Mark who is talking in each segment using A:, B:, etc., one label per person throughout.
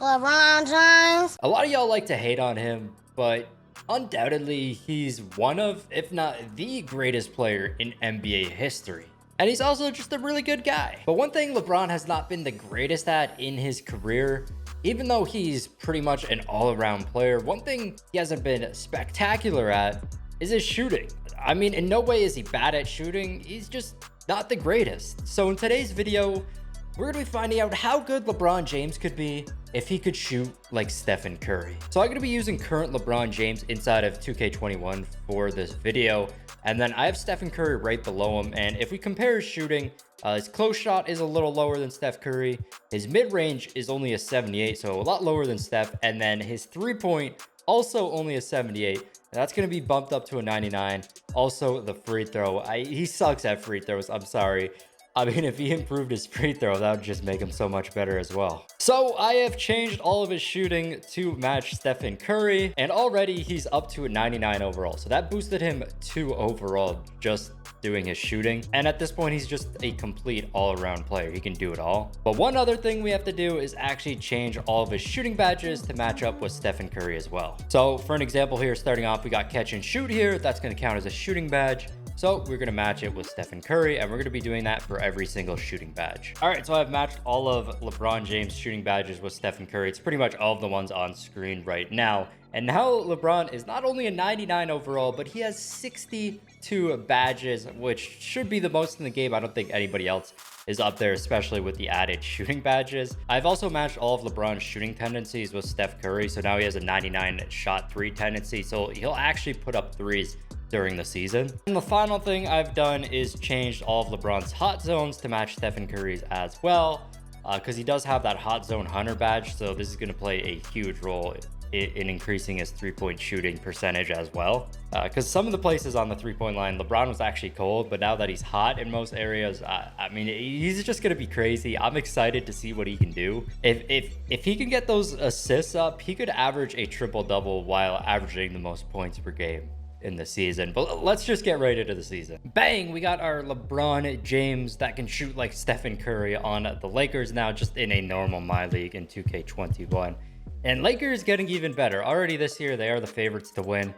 A: LeBron James.
B: A lot of y'all like to hate on him, but undoubtedly he's one of, if not the greatest player in NBA history. And he's also just a really good guy. But one thing LeBron has not been the greatest at in his career, even though he's pretty much an all-around player, one thing he hasn't been spectacular at is his shooting. I mean, in no way is he bad at shooting, he's just not the greatest. So in today's video, we're gonna be finding out how good LeBron James could be if he could shoot like Stephen Curry. So I'm gonna be using current LeBron James inside of 2K21 for this video. And then I have Stephen Curry right below him. And if we compare his shooting, his close shot is a little lower than Steph Curry. His mid-range is only a 78, so a lot lower than Steph. And then his three-point, also only a 78. That's going to be bumped up to a 99. Also, the free throw. He sucks at free throws. I'm sorry. I mean, if he improved his free throw, that would just make him so much better as well. So I have changed all of his shooting to match Stephen Curry, and already he's up to a 99 overall. So that boosted him 2 overall just doing his shooting. And at this point, he's just a complete all-around player. He can do it all. But one other thing we have to do is actually change all of his shooting badges to match up with Stephen Curry as well. So for an example here, starting off, we got catch and shoot here. That's going to count as a shooting badge. So we're going to match it with Stephen Curry, and we're going to be doing that for every single shooting badge. All right, so I've matched all of LeBron James shooting badges with Stephen Curry. It's pretty much all of the ones on screen right now. And now LeBron is not only a 99 overall, but he has 62 badges, which should be the most in the game. I don't think anybody else is up there, especially with the added shooting badges. I've also matched all of LeBron's shooting tendencies with Steph Curry. So now he has a 99 shot 3 tendency. So he'll actually put up threes during the season. And the final thing I've done is changed all of LeBron's hot zones to match Stephen Curry's as well, because he does have that hot zone hunter badge. So this is going to play a huge role in increasing his three-point shooting percentage as well, because some of the places on the three-point line, LeBron was actually cold, but now that he's hot in most areas, I mean, he's just going to be crazy. I'm excited to see what he can do. If he can get those assists up, he could average a triple-double while averaging the most points per game in the season. But let's just get right into the season. Bang, we got our LeBron James that can shoot like Stephen Curry on the Lakers now, just in a normal My League in 2K21. And Lakers getting even better. Already this year, they are the favorites to win.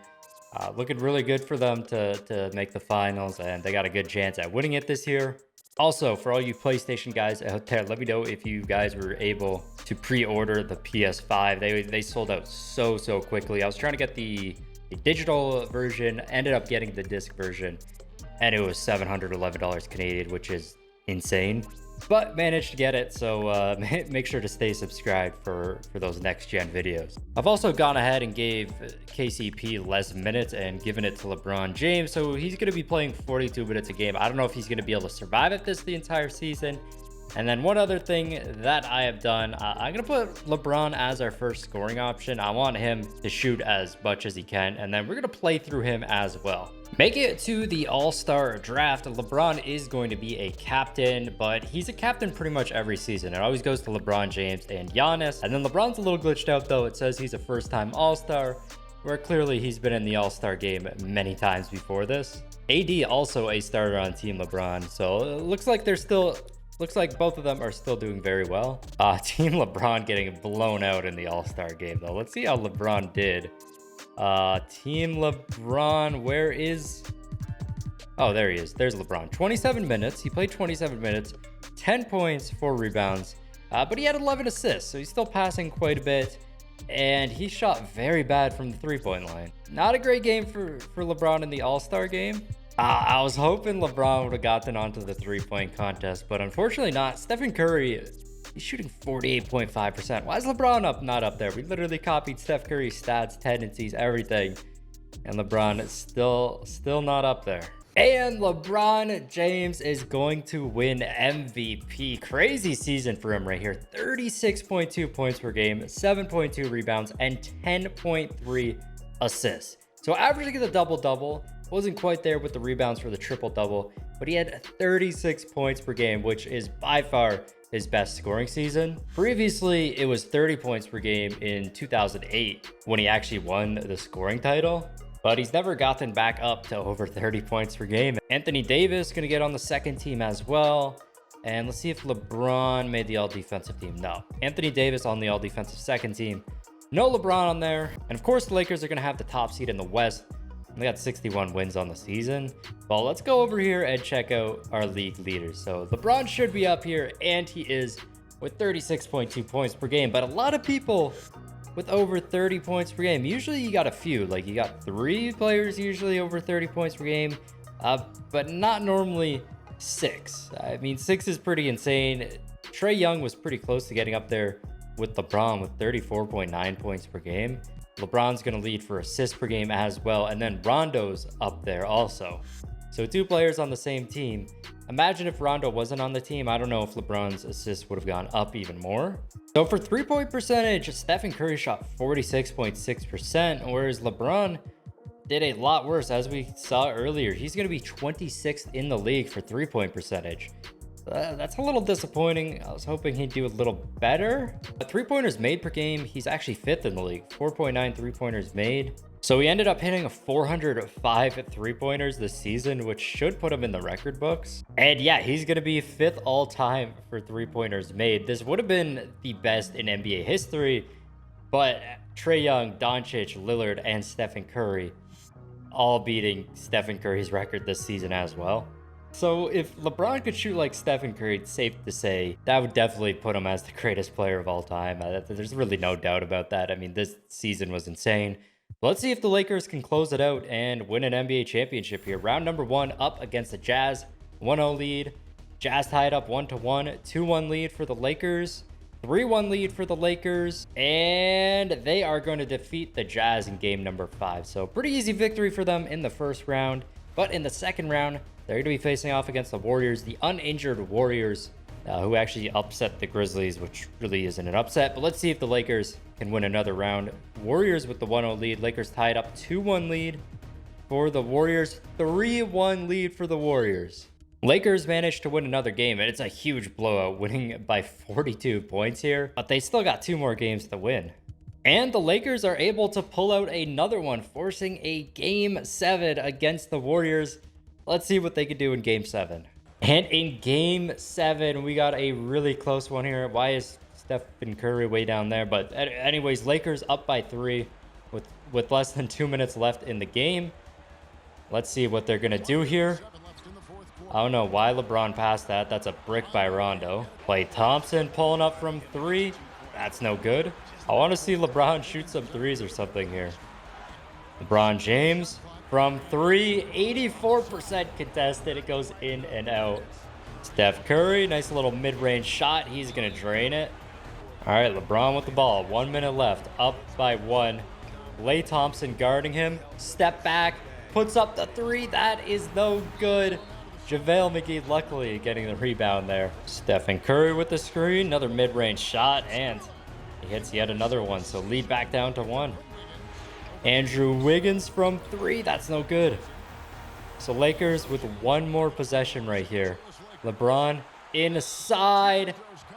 B: Looking really good for them to make the finals, and they got a good chance at winning it this year. Also, for all you PlayStation guys out there, let me know if you guys were able to pre-order the PS5. They sold out so quickly. I was trying to get the digital version, ended up getting the disc version, and it was $711 Canadian, which is insane, but managed to get it. So make sure to stay subscribed for those next gen videos. I've also gone ahead and gave KCP less minutes and given it to LeBron James, so he's going to be playing 42 minutes a game. I don't know if he's going to be able to survive at this the entire season. And then one other thing that I have done, I'm going to put LeBron as our first scoring option. I want him to shoot as much as he can, and then we're going to play through him as well. Making it to the All-Star draft, LeBron is going to be a captain, but he's a captain pretty much every season. It always goes to LeBron James and Giannis. And then LeBron's a little glitched out, though. It says he's a first-time All-Star, where clearly he's been in the All-Star game many times before this. AD also a starter on Team LeBron, so it looks like both of them are still doing very well. Team LeBron getting blown out in the All-Star game, though. Let's see how LeBron did. Team LeBron, where is... Oh, there he is. There's LeBron. 27 minutes. He played 27 minutes, 10 points, 4 rebounds, but he had 11 assists, so he's still passing quite a bit, and he shot very bad from the three-point line. Not a great game for LeBron in the All-Star game. I was hoping LeBron would have gotten onto the three-point contest, but unfortunately not. Stephen Curry, he's shooting 48.5%. Why is LeBron not up there? We literally copied Steph Curry's stats, tendencies, everything, and LeBron is still not up there. And LeBron James is going to win MVP. Crazy season for him right here. 36.2 points per game, 7.2 rebounds, and 10.3 assists. So averaging the double-double. Wasn't quite there with the rebounds for the triple-double, but he had 36 points per game, which is by far his best scoring season. Previously, it was 30 points per game in 2008 when he actually won the scoring title, but he's never gotten back up to over 30 points per game. Anthony Davis going to get on the second team as well. And let's see if LeBron made the all-defensive team. No. Anthony Davis on the all-defensive second team. No LeBron on there. And of course, the Lakers are going to have the top seed in the West. They got 61 wins on the season. Well, let's go over here and check out our league leaders. So LeBron should be up here, and he is with 36.2 points per game. But a lot of people with over 30 points per game. Usually you got a few, like you got 3 players usually over 30 points per game, but not normally 6. I mean, 6 is pretty insane. Trae Young was pretty close to getting up there with LeBron with 34.9 points per game. LeBron's going to lead for assists per game as well. And then Rondo's up there also. So 2 players on the same team. Imagine if Rondo wasn't on the team. I don't know if LeBron's assists would have gone up even more. So for 3-point percentage, Stephen Curry shot 46.6%, whereas LeBron did a lot worse. As we saw earlier, he's going to be 26th in the league for 3-point percentage. That's a little disappointing. I was hoping he'd do a little better. But 3-pointers made per game, he's actually 5th in the league. 4.9 3-pointers made. So he ended up hitting 405 3-pointers this season, which should put him in the record books. And yeah, he's going to be 5th all time for 3-pointers made. This would have been the best in NBA history, but Trae Young, Doncic, Lillard, and Stephen Curry all beating Stephen Curry's record this season as well. So if LeBron could shoot like Stephen Curry, it's safe to say that would definitely put him as the greatest player of all time. There's really no doubt about that. I mean, this season was insane. Let's see if the Lakers can close it out and win an NBA championship here. Round number 1 up against the Jazz. 1-0 lead. Jazz tied up 1-1. 2-1 lead for the Lakers. 3-1 lead for the Lakers. And they are going to defeat the Jazz in game number 5. So pretty easy victory for them in the first round. But in the second round, they're going to be facing off against the Warriors, the uninjured Warriors, who actually upset the Grizzlies, which really isn't an upset. But let's see if the Lakers can win another round. Warriors with the 1-0 lead. Lakers tied up 2-1 lead for the Warriors. 3-1 lead for the Warriors. Lakers managed to win another game, and it's a huge blowout, winning by 42 points here. But they still got 2 more games to win. And the Lakers are able to pull out another one, forcing a Game 7 against the Warriors. Let's see what they could do in Game 7. And in Game 7, we got a really close one here. Why is Stephen Curry way down there? But anyways, Lakers up by 3 with less than 2 minutes left in the game. Let's see what they're going to do here. I don't know why LeBron passed that. That's a brick by Rondo. Klay Thompson pulling up from 3. That's no good. I want to see LeBron shoot some 3s or something here. LeBron James from 3, 84% contested. It goes in and out. Steph Curry, nice little mid-range shot. He's going to drain it. All right, LeBron with the ball. 1 minute left, up by 1. Klay Thompson guarding him. Step back, puts up the 3. That is no good. JaVale McGee luckily getting the rebound there. Stephen Curry with the screen. Another mid-range shot, and he hits yet another one. So lead back down to 1. Andrew Wiggins from 3. That's no good. So Lakers with 1 more possession right here. LeBron inside,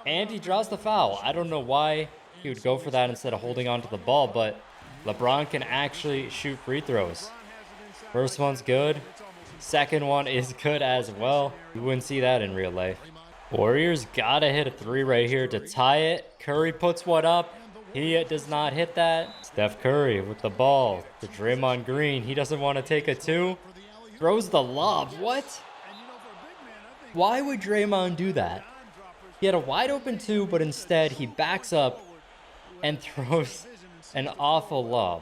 B: and he draws the foul. I don't know why he would go for that instead of holding on to the ball, but LeBron can actually shoot free throws. First one's good. Second one is good as well. You wouldn't see that in real life. Warriors gotta hit a 3 right here to tie it. Curry puts one up. He does not hit that. Steph Curry with the ball to Draymond Green. He doesn't want to take a 2. Throws the lob. What? Why would Draymond do that? He had a wide open 2, but instead he backs up and throws an awful lob.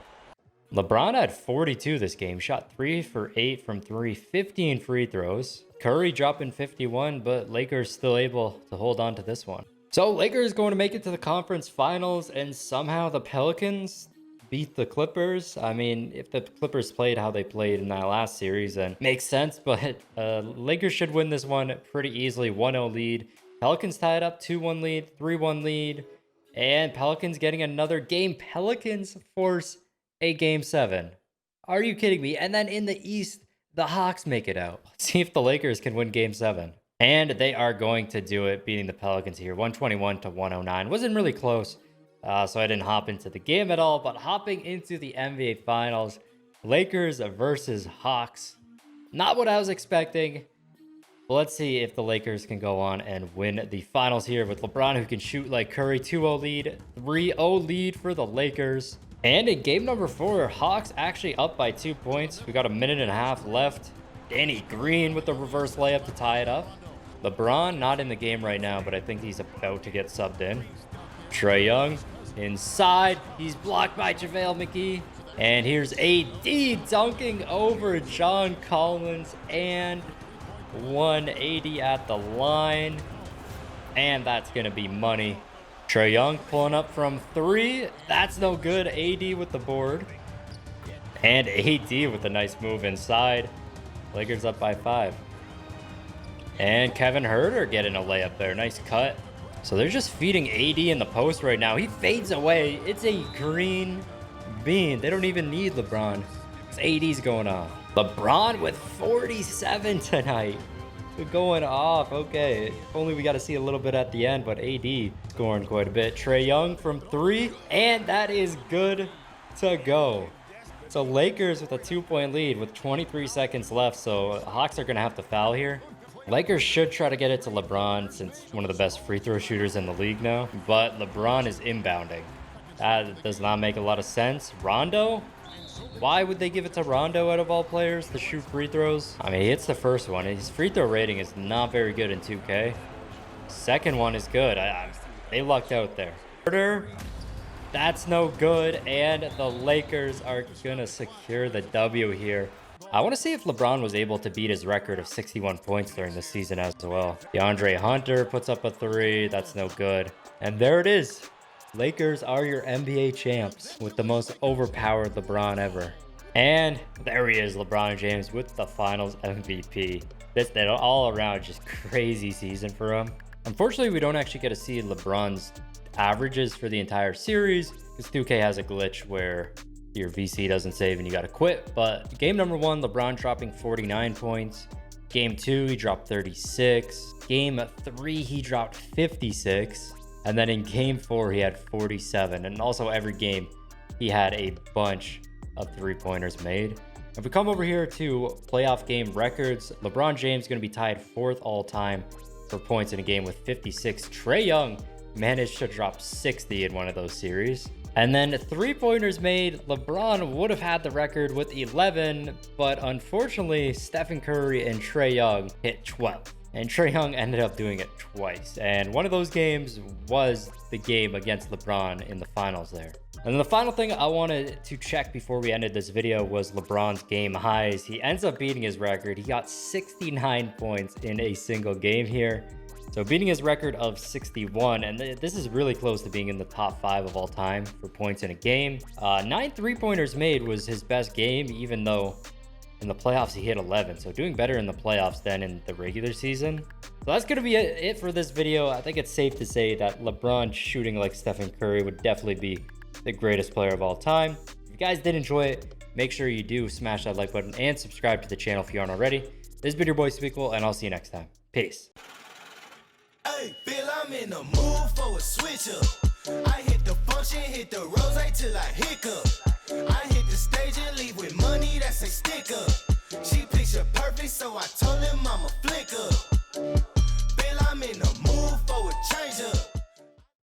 B: LeBron had 42 this game. Shot 3 for 8 from 3. 15 free throws. Curry dropping 51, but Lakers still able to hold on to this one. So Lakers going to make it to the conference finals, and somehow the Pelicans beat the Clippers. I mean, if the Clippers played how they played in that last series, then makes sense. But Lakers should win this one pretty easily. 1-0 lead. Pelicans tied up 2-1 lead, 3-1 lead, and Pelicans getting another game. Pelicans force a Game 7. Are you kidding me? And then in the East, the Hawks make it out. Let's see if the Lakers can win Game 7. And they are going to do it, beating the Pelicans here. 121-109. Wasn't really close, so I didn't hop into the game at all. But hopping into the NBA Finals, Lakers versus Hawks. Not what I was expecting. But let's see if the Lakers can go on and win the finals here with LeBron, who can shoot like Curry. 2-0 lead, 3-0 lead for the Lakers. And in game number 4, Hawks actually up by 2 points. We got a minute and a half left. Danny Green with the reverse layup to tie it up. LeBron not in the game right now, but I think he's about to get subbed in. Trae Young inside. He's blocked by JaVale McGee. And here's AD dunking over John Collins and 180 at the line. And that's going to be money. Trae Young pulling up from 3. That's no good. AD with the board. And AD with a nice move inside. Lakers up by 5. And Kevin Huerter getting a layup there. Nice cut. So they're just feeding AD in the post right now. He fades away. It's a green bean. They don't even need LeBron. It's AD's going off. LeBron with 47 tonight. Going off. Okay. If only we got to see a little bit at the end, but AD scoring quite a bit. Trae Young from 3. And that is good to go. So Lakers with a 2-point lead with 23 seconds left. So Hawks are going to have to foul here. Lakers should try to get it to LeBron since one of the best free throw shooters in the league now. But LeBron is inbounding. That does not make a lot of sense. Rondo? Why would they give it to Rondo out of all players to shoot free throws? I mean, he hits the first one. His free throw rating is not very good in 2K. Second one is good. They lucked out there. That's no good. And the Lakers are going to secure the W here. I want to see if LeBron was able to beat his record of 61 points during the season as well. DeAndre Hunter puts up a 3. That's no good. And there it is. Lakers are your NBA champs with the most overpowered LeBron ever. And there he is, LeBron James with the finals MVP. This all around just crazy season for him. Unfortunately, we don't actually get to see LeBron's averages for the entire series because 2K has a glitch where your VC doesn't save and you got to quit. But game number 1, LeBron dropping 49 points. Game 2, he dropped 36. Game 3, he dropped 56. And then in game 4, he had 47. And also every game, he had a bunch of 3-pointers made. If we come over here to playoff game records, LeBron James is going to be tied 4th all time for points in a game with 56. Trae Young managed to drop 60 in one of those series. And then 3-pointers made, LeBron would have had the record with 11, but unfortunately, Stephen Curry and Trae Young hit 12. And Trae Young ended up doing it twice. And one of those games was the game against LeBron in the finals there. And then the final thing I wanted to check before we ended this video was LeBron's game highs. He ends up beating his record. He got 69 points in a single game here. So beating his record of 61, and this is really close to being in the top 5 of all time for points in a game. 9 3-pointers made was his best game, even though in the playoffs he hit 11. So doing better in the playoffs than in the regular season. So that's going to be it for this video. I think it's safe to say that LeBron shooting like Stephen Curry would definitely be the greatest player of all time. If you guys did enjoy it, make sure you do smash that like button and subscribe to the channel if you aren't already. This has been your boy Smequle, and I'll see you next time. Peace.
A: Hey, Bill, I'm in the mood for a switch up. I hit the function, hit the rose till I hiccup.